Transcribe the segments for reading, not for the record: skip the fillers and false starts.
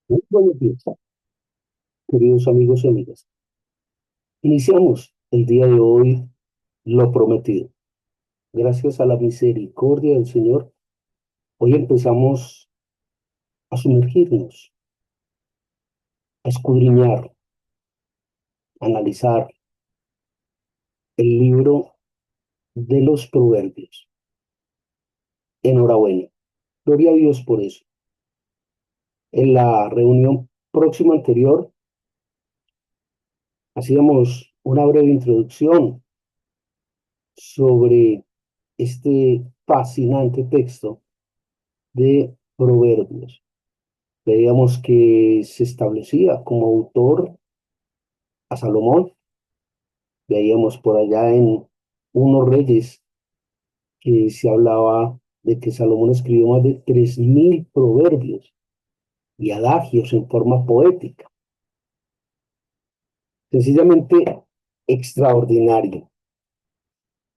Muy buenos días, queridos amigos y amigas. Iniciamos el día de hoy lo prometido. Gracias a la misericordia del Señor, hoy empezamos a sumergirnos, a escudriñar, a analizar el libro de los proverbios. Enhorabuena. Gloria a Dios por eso. En la reunión próxima anterior hacíamos una breve introducción sobre este fascinante texto de proverbios. Veíamos que se establecía como autor a Salomón. Veíamos por allá en unos reyes que se hablaba de que Salomón escribió más de 3000 proverbios y adagios en forma poética. Sencillamente extraordinario.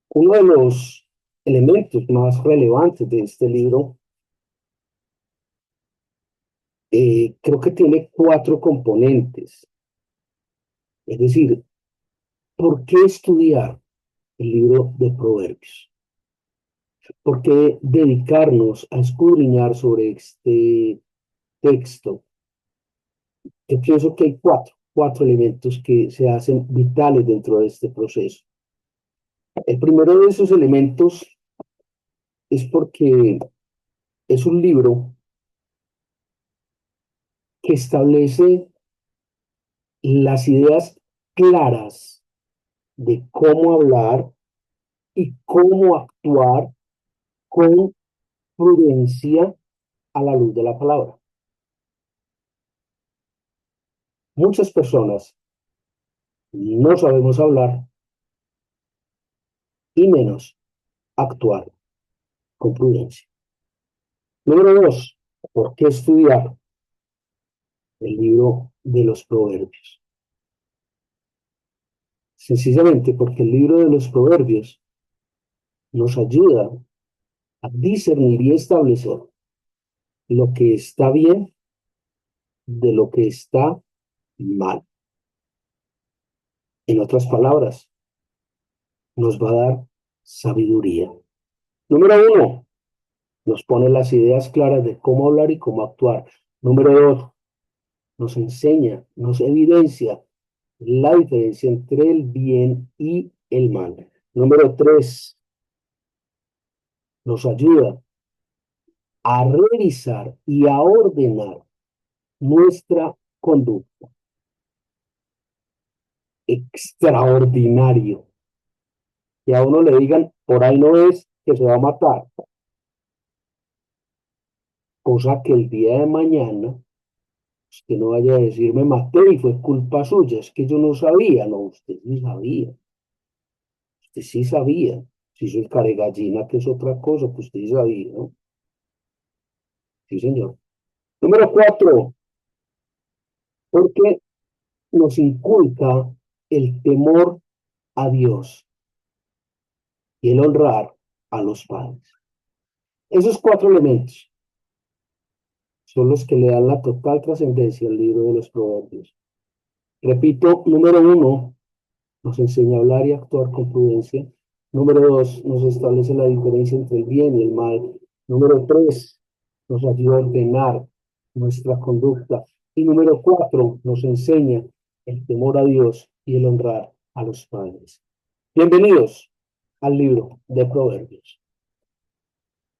Uno de los elementos más relevantes de este libro, creo que tiene cuatro componentes. Es decir, ¿por qué estudiar el libro de Proverbios? ¿Por qué dedicarnos a escudriñar sobre este texto? Yo pienso que hay cuatro elementos que se hacen vitales dentro de este proceso. El primero de esos elementos es porque es un libro que establece las ideas claras de cómo hablar y cómo actuar con prudencia a la luz de la palabra. Muchas personas no sabemos hablar y menos actuar con prudencia. Número dos, ¿por qué estudiar el libro de los proverbios? Sencillamente porque el libro de los proverbios nos ayuda a discernir y establecer lo que está bien de lo que está mal. En otras palabras, nos va a dar sabiduría. Número uno, nos pone las ideas claras de cómo hablar y cómo actuar. Número dos, nos enseña, nos evidencia la diferencia entre el bien y el mal. Número tres, nos ayuda a revisar y a ordenar nuestra conducta. Extraordinario. Que a uno le digan, por ahí no es que se va a matar. Cosa que el día de mañana, usted no vaya a decir, me maté y fue culpa suya. Es que yo no sabía. No, usted sí sabía. Usted sí sabía. Si soy caregallina, que es otra cosa, pues usted sí sabía, ¿no? Sí, señor. Número cuatro, porque nos inculca el temor a Dios y el honrar a los padres. Esos cuatro elementos son los que le dan la total trascendencia al libro de los proverbios. Repito, número uno, nos enseña a hablar y actuar con prudencia. Número dos, nos establece la diferencia entre el bien y el mal. Número tres, nos ayuda a ordenar nuestra conducta. Y número cuatro, nos enseña el temor a Dios y el honrar a los padres. Bienvenidos al libro de Proverbios.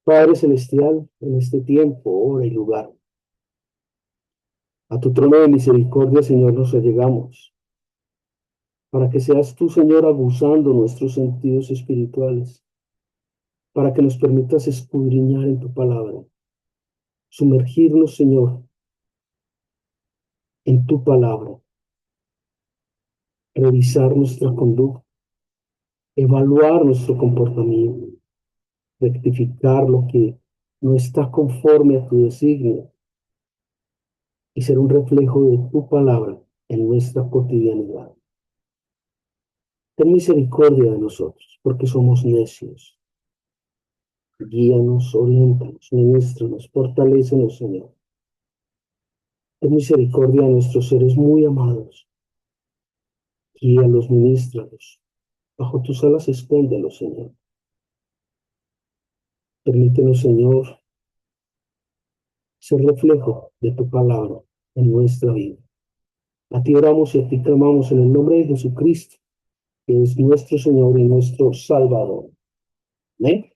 Padre Celestial, en este tiempo, hora y lugar, a tu trono de misericordia, Señor, nos allegamos, para que seas tú, Señor, abusando nuestros sentidos espirituales, para que nos permitas escudriñar en tu palabra, sumergirnos, Señor, en tu palabra, revisar nuestra conducta, evaluar nuestro comportamiento, rectificar lo que no está conforme a tu designio y ser un reflejo de tu palabra en nuestra cotidianidad. Ten misericordia de nosotros, porque somos necios. Guíanos, oriéntanos, ministranos, fortalécenos, Señor. Ten misericordia de nuestros seres muy amados. Guíalos, ministralos. Bajo tus alas escóndelos, Señor. Permítenos, Señor, ser reflejo de tu palabra en nuestra vida. A ti oramos y a ti clamamos en el nombre de Jesucristo, que es nuestro Señor y nuestro Salvador. ¿Amén?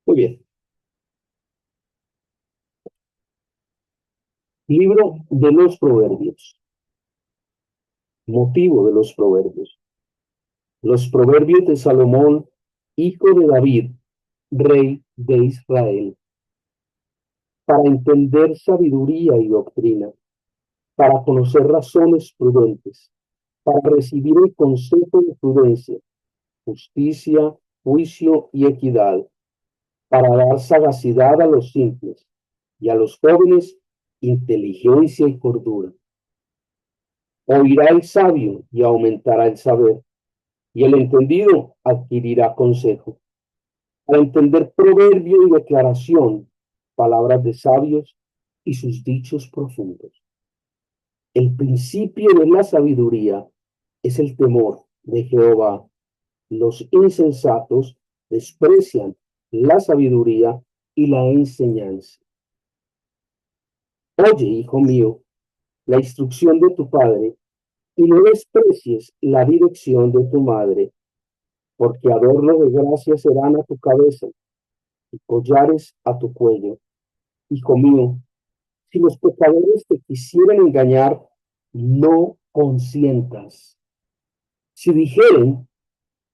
Muy bien. Libro de los Proverbios. Motivo de los Proverbios. Los Proverbios de Salomón, hijo de David, rey de Israel, para entender sabiduría y doctrina, para conocer razones prudentes, para recibir el consejo de prudencia, justicia, juicio y equidad, para dar sagacidad a los simples y a los jóvenes inteligencia y cordura. Oirá el sabio y aumentará el saber, y el entendido adquirirá consejo. Para entender proverbio y declaración, palabras de sabios y sus dichos profundos. El principio de la sabiduría es el temor de Jehová. Los insensatos desprecian la sabiduría y la enseñanza. Oye, hijo mío, la instrucción de tu padre, y no desprecies la dirección de tu madre, porque adorno de gracia serán a tu cabeza y collares a tu cuello. Hijo mío, si los pecadores te quisieran engañar, no consientas. Si dijeren,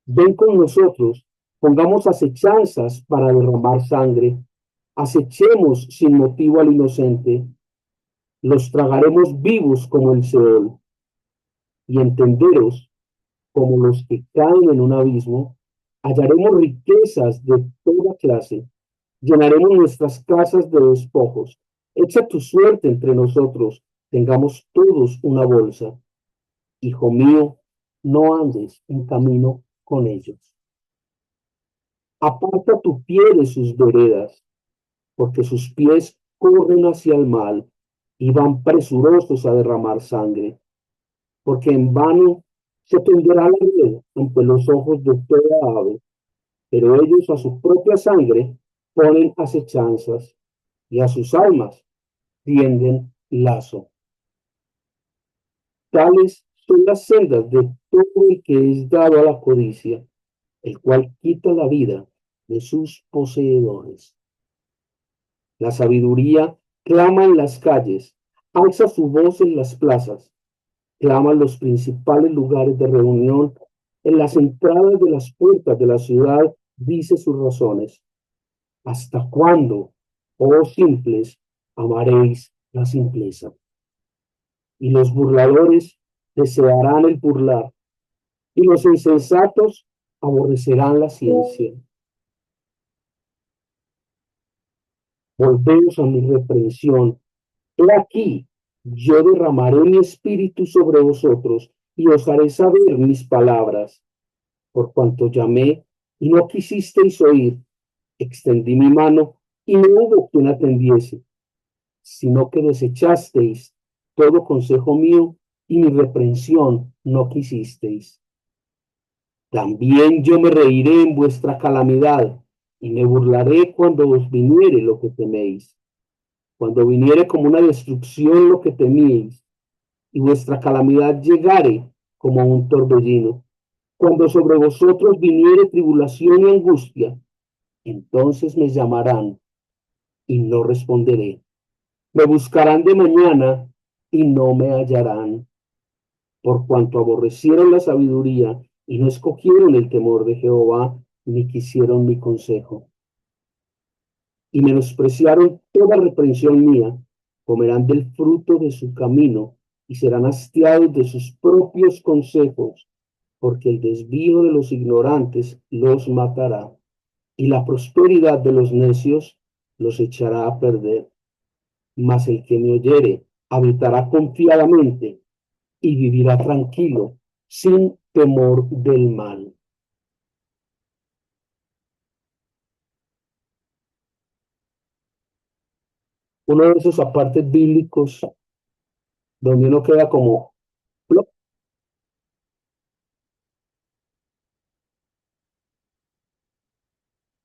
ven con nosotros, pongamos acechanzas para derramar sangre, acechemos sin motivo al inocente, los tragaremos vivos como el Seol, y entenderos como los que caen en un abismo, hallaremos riquezas de toda clase, llenaremos nuestras casas de despojos. Echa tu suerte entre nosotros, tengamos todos una bolsa. Hijo mío, no andes en camino con ellos. Aparta tu pie de sus veredas, porque sus pies corren hacia el mal y van presurosos a derramar sangre, porque en vano se tenderá la red ante los ojos de toda ave, pero ellos a su propia sangre ponen acechanzas y a sus almas tienden lazo. Tales son las sendas de todo el que es dado a la codicia, el cual quita la vida de sus poseedores. La sabiduría clama en las calles, alza su voz en las plazas, clama en los principales lugares de reunión, en las entradas de las puertas de la ciudad, dice sus razones. ¿Hasta cuándo, oh simples, amaréis la simpleza? Y los burladores desearán el burlar, y los insensatos aborrecerán la ciencia. Volveos a mi reprensión. He aquí, yo derramaré mi espíritu sobre vosotros, y os haré saber mis palabras. Por cuanto llamé, y no quisisteis oír, extendí mi mano, y no hubo quien atendiese, sino que desechasteis todo consejo mío, y mi reprensión no quisisteis. También yo me reiré en vuestra calamidad, y me burlaré cuando os viniere lo que teméis. Cuando viniere como una destrucción lo que temíais, y vuestra calamidad llegare como un torbellino. Cuando sobre vosotros viniere tribulación y angustia, entonces me llamarán y no responderé. Me buscarán de mañana y no me hallarán, por cuanto aborrecieron la sabiduría y no escogieron el temor de Jehová, ni quisieron mi consejo. Y menospreciaron toda reprensión mía, comerán del fruto de su camino y serán hastiados de sus propios consejos, porque el desvío de los ignorantes los matará, y la prosperidad de los necios los echará a perder. Mas el que me oyere habitará confiadamente y vivirá tranquilo, sin temor del mal. Uno de esos apartes bíblicos donde uno queda como, plop,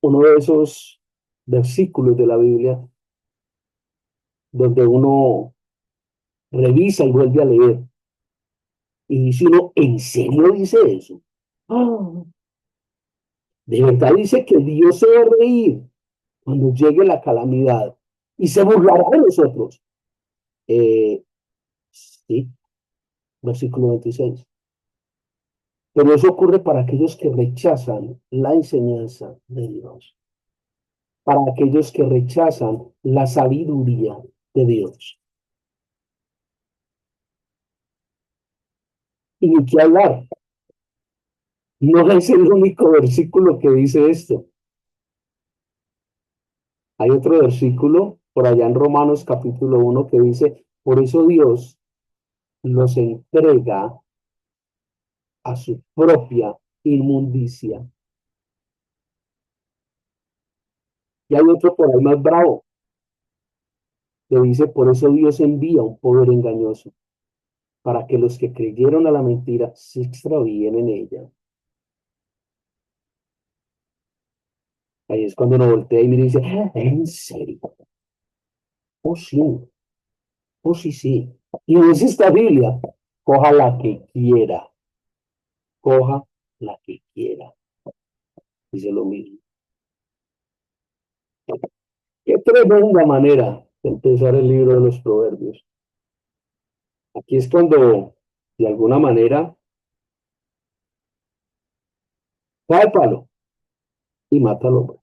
uno de esos versículos de la Biblia donde uno revisa y vuelve a leer. Y dice uno, ¿en serio dice eso? Ah, de verdad dice que Dios se va a reír cuando llegue la calamidad y se burlará de nosotros. Eh, sí, versículo 26. Pero eso ocurre para aquellos que rechazan la enseñanza de Dios, para aquellos que rechazan la sabiduría de Dios. Y ni qué hablar, no es el único versículo que dice esto. Hay otro versículo por allá en Romanos capítulo 1 que dice, por eso Dios los entrega a su propia inmundicia. Y hay otro por ahí más bravo que dice, por eso Dios envía un poder engañoso, para que los que creyeron a la mentira se extravíen en ella. Ahí es cuando uno voltea y me dice, ¿en serio? Oh, sí, oh, sí, sí. Y no es esta Biblia, coja la que quiera, coja la que quiera. Dice lo mismo. Qué tremenda manera de empezar el libro de los Proverbios. Aquí es cuando, de alguna manera, cae palo y mata al hombre.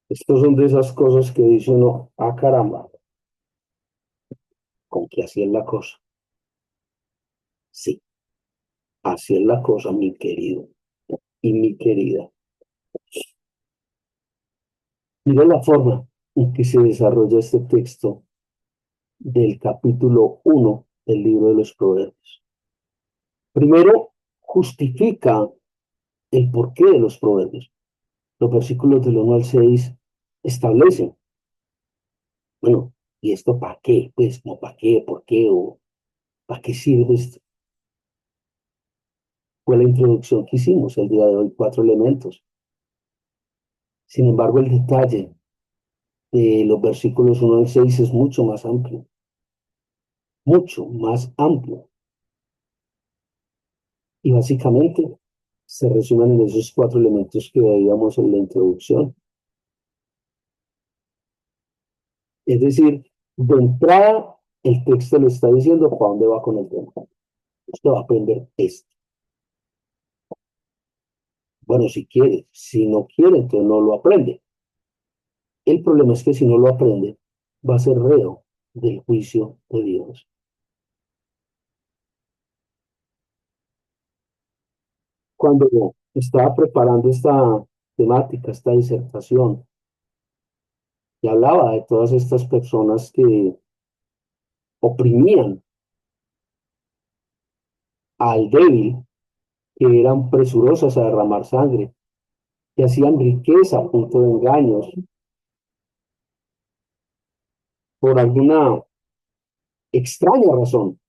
Estos son de esas cosas que dice uno, ah, caramba, con que así es la cosa. Sí, así es la cosa, mi querido y mi querida. Mira la forma en que se desarrolla este texto del capítulo 1 del libro de los Proverbios. Primero, justifica el porqué de los proverbios. Los versículos del 1 al 6 establecen, bueno, ¿y esto para qué? Pues, no para qué, por qué, o para qué sirve esto. Fue la introducción que hicimos el día de hoy, 4 elementos. Sin embargo, el detalle de los versículos 1 al 6 es mucho más amplio. Y básicamente se resumen en esos 4 elementos que veíamos en la introducción. Es decir, de entrada, el texto le está diciendo para dónde va con el tema. Usted va a aprender esto. Bueno, si quiere, si no quiere, entonces no lo aprende. El problema es que si no lo aprende, va a ser reo del juicio de Dios. Cuando estaba preparando esta temática, esta disertación, y hablaba de todas estas personas que oprimían al débil, que eran presurosas a derramar sangre, que hacían riqueza a punto de engaños, por alguna extraña razón.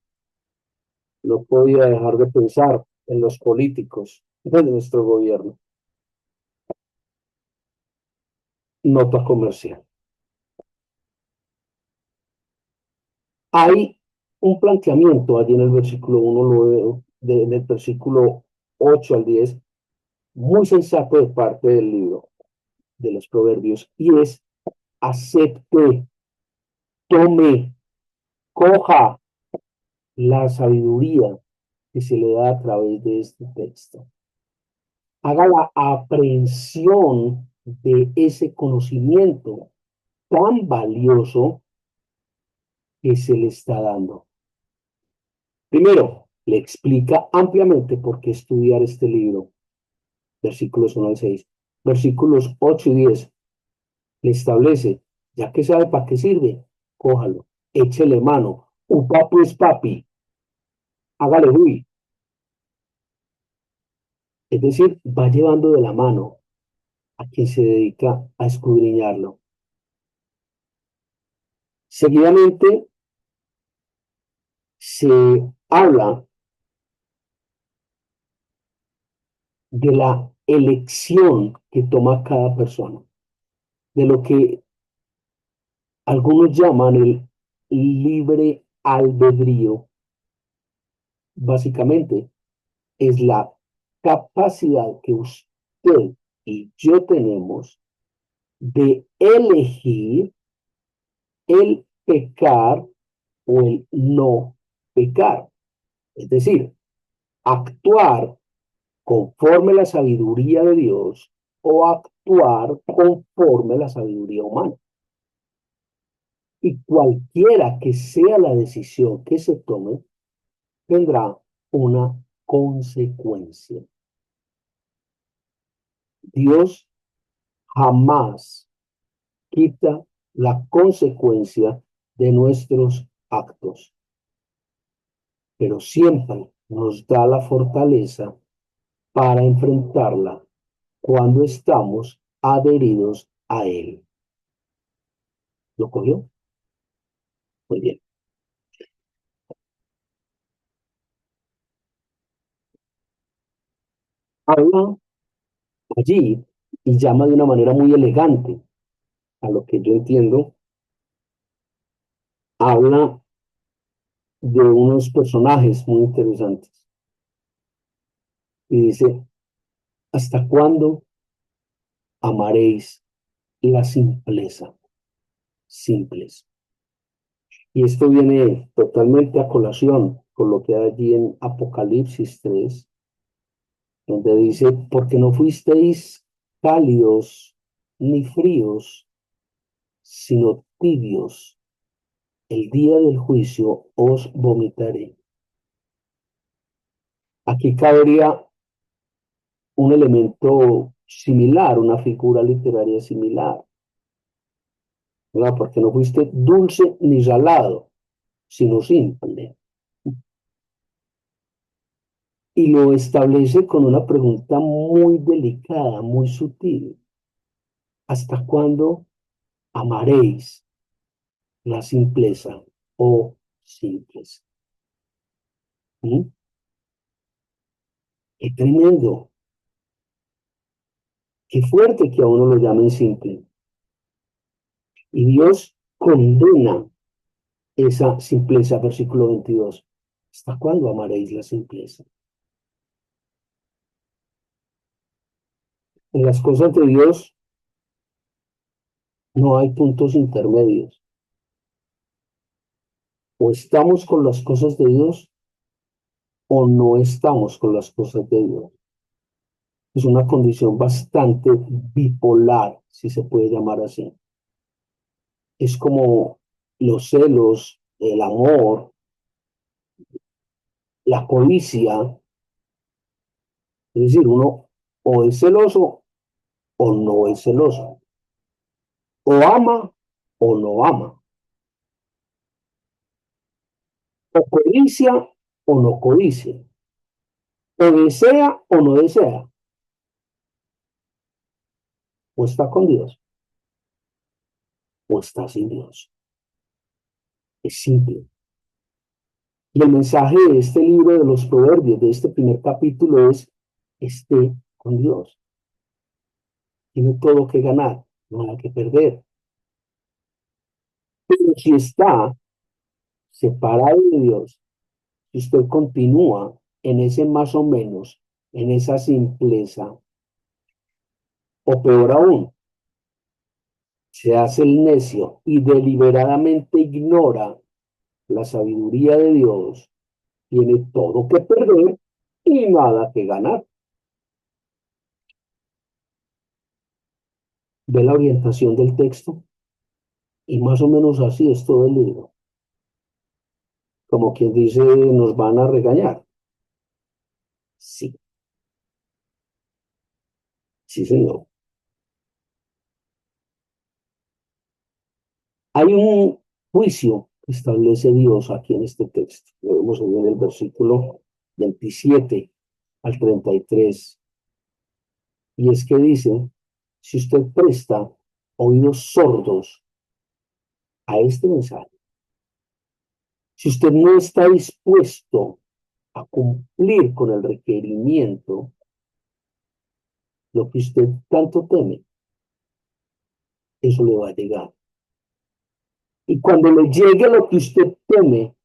No podía dejar de pensar en los políticos de nuestro gobierno. Nota comercial. Hay un planteamiento allí en el versículo 1, lo veo, del versículo 8 al 10, muy sensato de parte del libro de los Proverbios, y es acepte, tome, coja la sabiduría que se le da a través de este texto. Haga la aprehensión de ese conocimiento tan valioso que se le está dando. Primero, le explica ampliamente por qué estudiar este libro, versículos 1 al 6. Versículos 8 y 10 le establece, ya que sabe para qué sirve, cójalo, échele mano. Un papi es papi, hágale uy. Es decir, va llevando de la mano a quien se dedica a escudriñarlo. Seguidamente se habla de la elección que toma cada persona, de lo que algunos llaman el libre albedrío. Básicamente es la capacidad que usted y yo tenemos de elegir el pecar o el no pecar. Es decir, actuar conforme a la sabiduría de Dios o actuar conforme a la sabiduría humana. Y cualquiera que sea la decisión que se tome, tendrá una consecuencia. Dios jamás quita la consecuencia de nuestros actos, pero siempre nos da la fortaleza para enfrentarla cuando estamos adheridos a Él. ¿Lo cogió? Muy bien. Habla allí y llama de una manera muy elegante, a lo que yo entiendo, habla de unos personajes muy interesantes. Y dice, ¿hasta cuándo amaréis la simpleza? Simples. Y esto viene totalmente a colación con lo que hay allí en Apocalipsis 3, donde dice, porque no fuisteis cálidos ni fríos, sino tibios, el día del juicio os vomitaré. Aquí cabería un elemento similar, una figura literaria similar, ¿verdad? Porque no fuiste dulce ni salado, sino simple. Y lo establece con una pregunta muy delicada, muy sutil. ¿Hasta cuándo amaréis la simpleza o simples? ¿Mm? Qué tremendo, qué fuerte que a uno lo llamen simple. Y Dios condena esa simpleza, versículo 22. ¿Hasta cuándo amaréis la simpleza? En las cosas de Dios no hay puntos intermedios. O estamos con las cosas de Dios o no estamos con las cosas de Dios. Es una condición bastante bipolar, si se puede llamar así. Es como los celos, el amor, la codicia. Es decir, uno o es celoso o no es celoso. O ama o no ama. O codicia o no codicia. O desea o no desea. O está con Dios o está sin Dios. Es simple. Y el mensaje de este libro de los Proverbios, de este primer capítulo, es: esté con Dios. Tiene todo que ganar, nada que perder. Pero si está separado de Dios, si usted continúa en ese más o menos, en esa simpleza, o peor aún, se hace el necio y deliberadamente ignora la sabiduría de Dios, tiene todo que perder y nada que ganar. Ve la orientación del texto y más o menos así es todo el libro. Como quien dice, nos van a regañar. Sí, sí, señor. Hay un juicio que establece Dios aquí en este texto. Lo vemos ahí en el versículo 27 al 33. Y es que dice, si usted presta oídos sordos a este mensaje, si usted no está dispuesto a cumplir con el requerimiento, lo que usted tanto teme, eso le va a llegar. Y cuando le llegue lo que usted teme,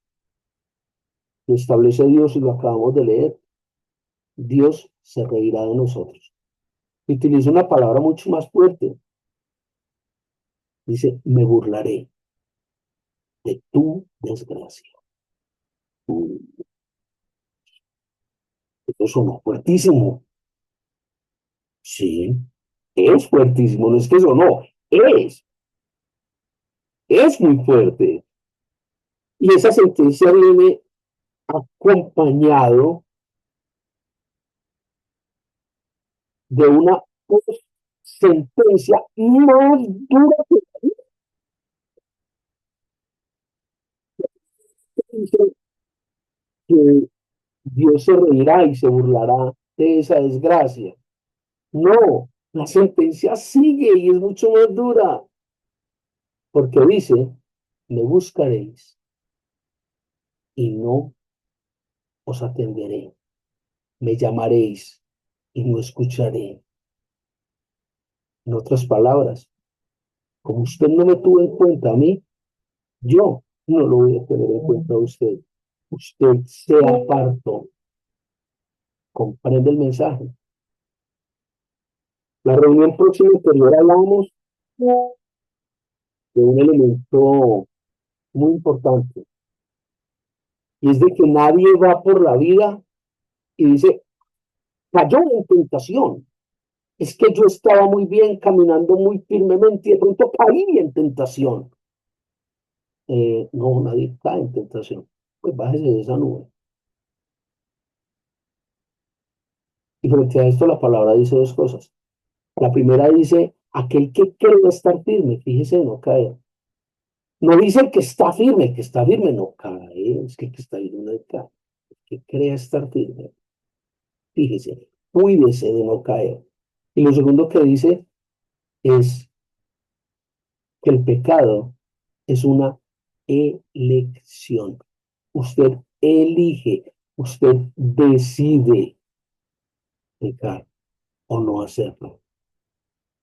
lo establece Dios y lo acabamos de leer, Dios se reirá de nosotros. Utiliza una palabra mucho más fuerte. Dice, me burlaré de tu desgracia. Eso sonó fuertísimo. Sí, es fuertísimo. No es que eso no, es muy fuerte. Y esa sentencia viene acompañado de una sentencia más dura que dice que Dios se reirá y se burlará de esa desgracia. No, la sentencia sigue y es mucho más dura, porque dice, me buscaréis y no os atenderé, me llamaréis y no escucharé. En otras palabras, como usted no me tuvo en cuenta a mí, yo no lo voy a tener en cuenta a usted. Usted se apartó. ¿Comprende el mensaje? La reunión próxima anterior hablamos de un elemento muy importante, y es de que nadie va por la vida y dice, cayó en tentación. Es que yo estaba muy bien, caminando muy firmemente y de pronto caí en tentación. No, nadie cae en tentación. Pues bájese de esa nube. Y frente a esto la palabra dice dos cosas. La primera dice, aquel que cree estar firme, fíjese, no cae. No dice el que está firme no cae, es que el que está firme no cae. El que cree estar firme, fíjese, cuídese de no caer. Y lo segundo que dice es que el pecado es una elección. Usted elige, usted decide pecar o no hacerlo.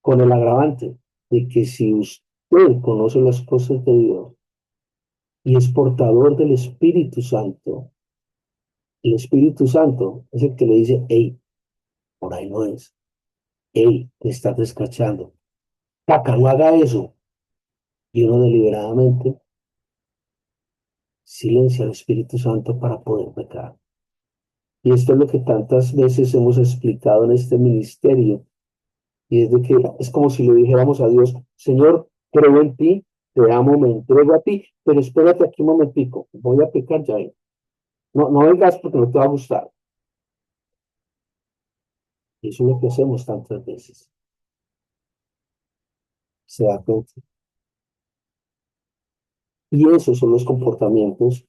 Con el agravante de que si usted conoce las cosas de Dios y es portador del Espíritu Santo, el Espíritu Santo es el que le dice, hey, por ahí no es, hey, te estás descachando, Caca, no haga eso. Y uno deliberadamente silencia al Espíritu Santo para poder pecar. Y esto es lo que tantas veces hemos explicado en este ministerio. Y es de que es como si le dijéramos a Dios, Señor, creo en ti, te amo, me entrego a ti, pero espérate aquí un momentico, voy a pecar ya. No, no vengas porque no te va a gustar. Y eso es lo que hacemos tantas veces. Se da cuenta. Y esos son los comportamientos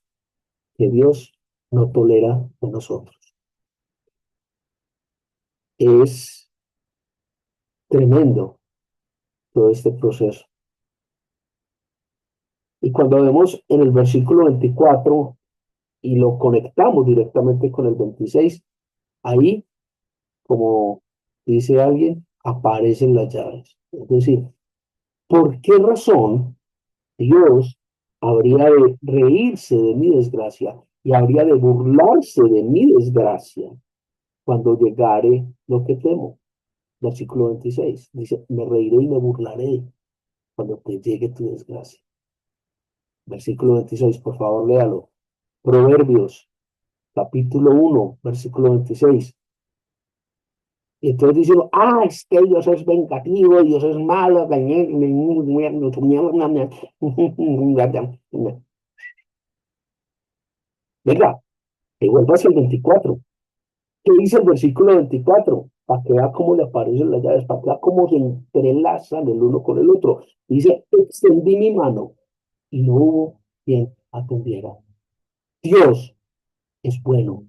que Dios no tolera en nosotros. Es tremendo todo este proceso. Y cuando vemos en el versículo 24 y lo conectamos directamente con el 26, ahí, como dice alguien, aparecen las llaves. Es decir, ¿por qué razón Dios habría de reírse de mi desgracia y habría de burlarse de mi desgracia cuando llegare lo que temo? Versículo 26 dice, me reiré y me burlaré cuando te llegue tu desgracia. Versículo 26, por favor, léalo. Proverbios, capítulo 1, versículo 26. Y entonces dicen, es que Dios es vengativo, Dios es malo. Venga, que vuelva hacia el 24. ¿Qué dice el versículo 24? Para que vea cómo le aparecen las llaves, para que vea cómo se entrelazan el uno con el otro. Dice, extendí mi mano y no hubo quien atendiera. Dios es bueno,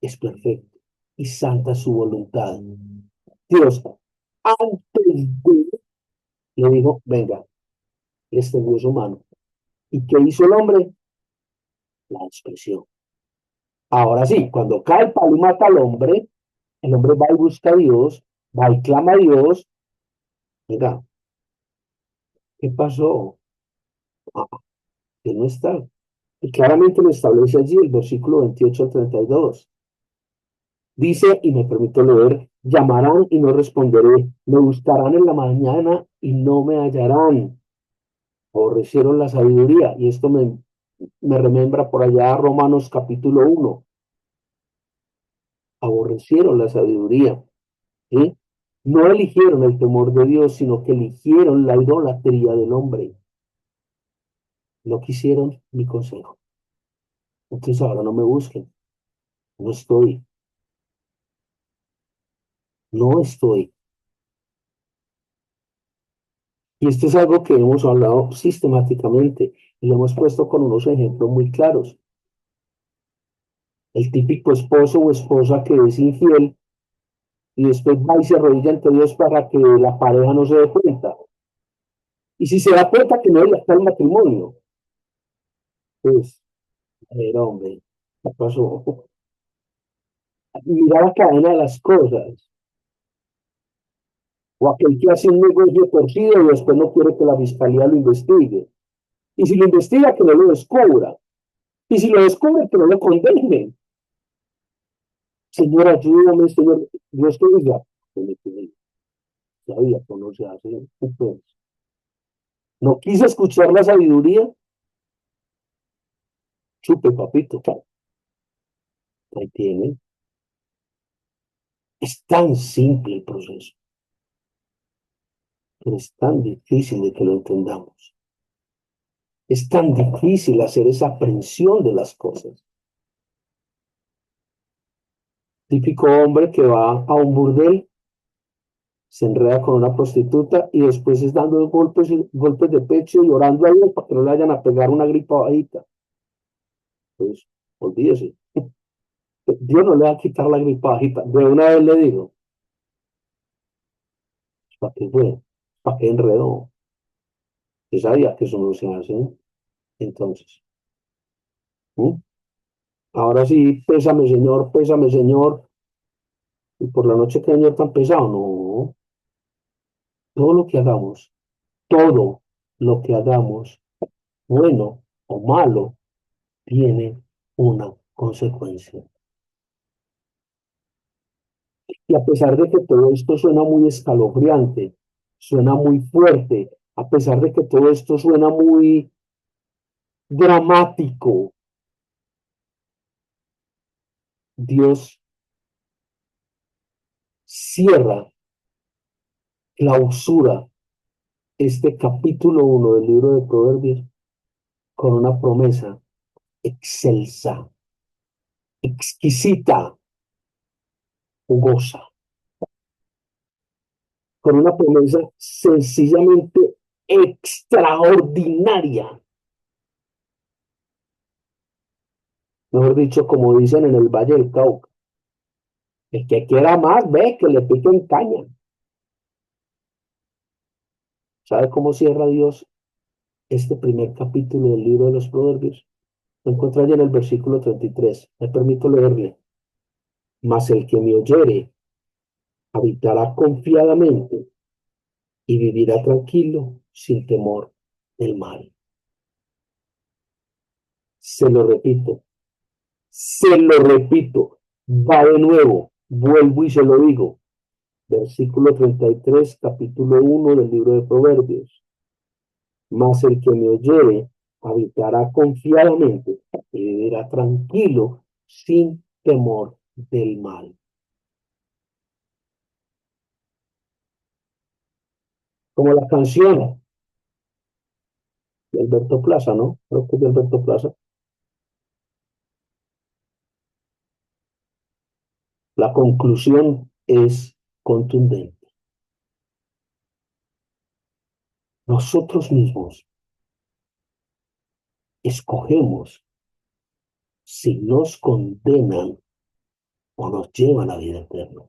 es perfecto y santa su voluntad. Dios, antes de, le dijo, venga, le extendió su mano. ¿Y qué hizo el hombre? La expresión. Ahora sí, cuando cae el palo y mata al hombre, el hombre va y busca a Dios, va y clama a Dios. Venga, ¿qué pasó? Ah, que no está. Y claramente lo establece allí el versículo 28 al 32. Dice, y me permito leer, llamarán y no responderé, me buscarán en la mañana y no me hallarán. Aborrecieron la sabiduría. Y esto me remembra por allá Romanos capítulo 1. Aborrecieron la sabiduría. ¿Sí? No eligieron el temor de Dios, sino que eligieron la idolatría del hombre. No quisieron mi consejo. Entonces ahora no me busquen. No estoy. No estoy. Y esto es algo que hemos hablado sistemáticamente y lo hemos puesto con unos ejemplos muy claros. El típico esposo o esposa que es infiel y después va y se arrodilla ante Dios para que la pareja no se dé cuenta. Y si se da cuenta que no le está el matrimonio, pues, a ver, hombre, ¿qué pasó? Mira la cadena de las cosas. O aquel que hace un negocio torcido y después no quiere que la fiscalía lo investigue. Y si lo investiga, que no lo descubra. Y si lo descubre, que no lo condene. Señor, ayúdame, Señor. Dios te diga, sabía que no se hace. Pues, no quise escuchar la sabiduría. Chupe, papito. Ahí tiene. Es tan simple el proceso, pero es tan difícil de que lo entendamos. Es tan difícil hacer esa aprehensión de las cosas. Típico hombre que va a un burdel, se enreda con una prostituta y después es dando golpes, golpes de pecho y orando a Dios para que no le vayan a pegar una gripa bajita. Pues olvídese. Dios no le va a quitar la gripa bajita. De una vez le digo, ¿para qué fue? ¿Para qué enredó? Yo sabía que eso no se hace. Entonces, ¿sí? Ahora sí, pésame, Señor. Y por la noche que año tan pesado, no. Todo lo que hagamos, todo lo que hagamos, bueno o malo, tiene una consecuencia. Y a pesar de que todo esto suena muy escalofriante, suena muy fuerte, a pesar de que todo esto suena muy dramático, Dios cierra, clausura este capítulo 1 del libro de Proverbios con una promesa excelsa, exquisita, jugosa, con una promesa sencillamente extraordinaria. Mejor dicho, como dicen en el Valle del Cauca, el que quiera más, ve que le piquen caña. ¿Sabe cómo cierra Dios este primer capítulo del libro de los Proverbios? Lo encuentra ya en el versículo 33. Me permito leerle. Mas el que me oyere habitará confiadamente y vivirá tranquilo sin temor del mal. Se lo repito, se lo repito, va de nuevo, vuelvo y se lo digo. Versículo 33, capítulo 1 del libro de Proverbios. Mas el que me oyere habitará confiadamente y vivirá tranquilo sin temor del mal. Como la canción de Alberto Plaza, ¿no? Creo que es de Alberto Plaza. La conclusión es contundente. Nosotros mismos escogemos si nos condenan o nos llevan a la vida eterna.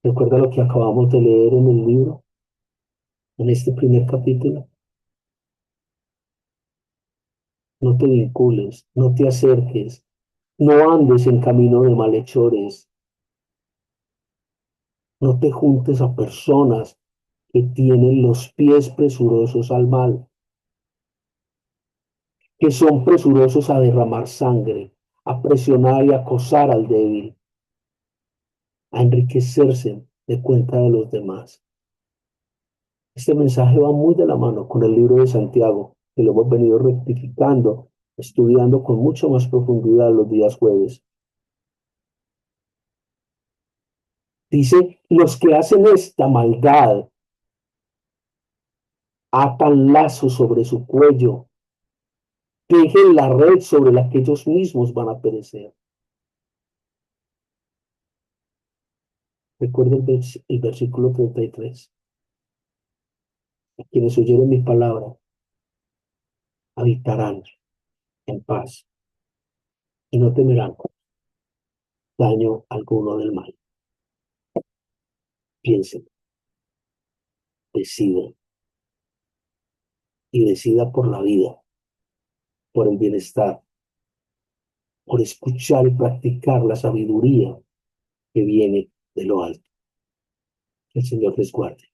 ¿Recuerda lo que acabamos de leer en el libro, en este primer capítulo? no te vincules, no te acerques, no andes en camino de malhechores, no te juntes a personas que tienen los pies presurosos al mal, que son presurosos a derramar sangre, a presionar y acosar al débil, a enriquecerse de cuenta de los demás. Este mensaje va muy de la mano con el libro de Santiago, que lo hemos venido rectificando, estudiando con mucha más profundidad los días jueves. Dice, los que hacen esta maldad atan lazos sobre su cuello, tejen la red sobre la que ellos mismos van a perecer. Recuerda el versículo 33. A quienes oyeron mi palabra habitarán en paz y no temerán daño alguno del mal. Piensen, deciden y decida por la vida, por el bienestar, por escuchar y practicar la sabiduría que viene de lo alto. Que el Señor les guarde.